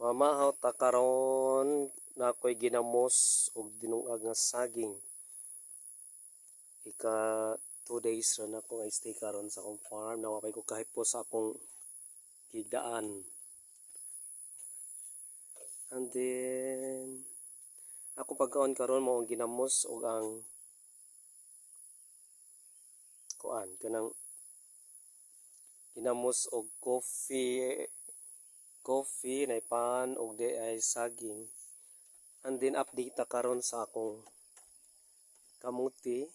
Mamahaw ta karon na ako'y ginamos og dinungag nga saging. Ika 2 days ra na ako nga stay karon sa akong farm. Nawapay ko kahit po sa akong higdaan. And then ako pagkaon karon mo ang ginamos og ang kuan kanang ginamos og coffee na pan og di ay saging. And then update ta karon sa akong kamuti.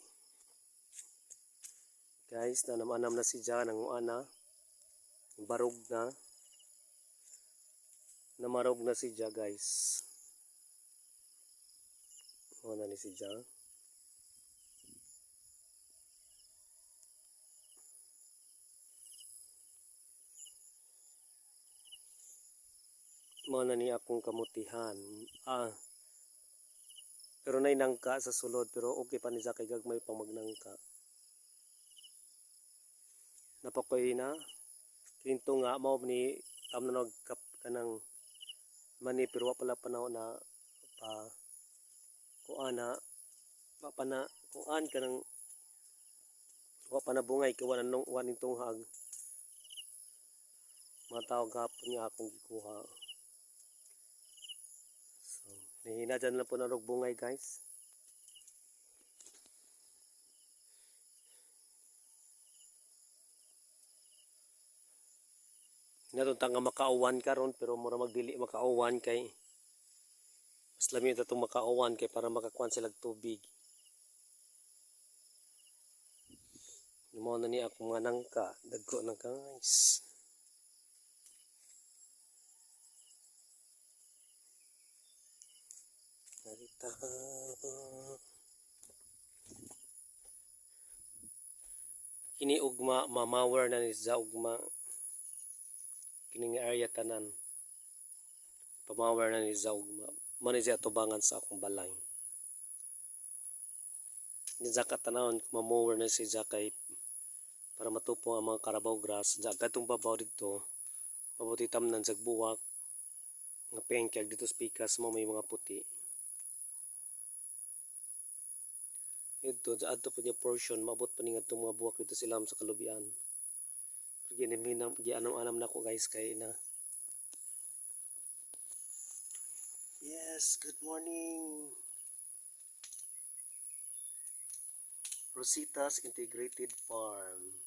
Guys, nanam-anam na si Jan ang ana. Barog na. Namarog na si Ja, guys. Ano ni si Ja. Mo na ni akong kamutihan. Pero nay nangka sa sulod, pero okay pa ni sa kay gagmay pang magnangka. Napakoy na. Kinto nga mao ni tamno nagkap kanang mani pero wa pala panahon na pa kuana pa na kuan kanang wa pa na bungay kay wala nung wa nitong hag. Matawag hapon niya akong gikuha. So, nihina dyan lang po na bungay, guys. Natuntang nga makauwan karon pero mura magdili makauwan kay mas lami ito itong makauwan kay para makakuan sila tubig. Lumaw na ni ako mga nangka. Dagko na guys. Narita. Kini ugma mamawer na ni sa ugma. Kining area tanan. Pamawer na ni sa ugma. Mani siya tubangan sa akong balay. Ni sa katanawon kumamower na si Zakay para matupong ang mga Carabao grass. Sa katong babaw dito, mabuti tamnan sa buwak. Nga pengkag dito sa pikas mo may mga puti. Ito, sa ato po niya portion, mabot pa niya itong mga buwak dito silam sa kalubian. Gianam-anam na ko guys kay na. Yes, good morning. Rosita's Integrated Farm.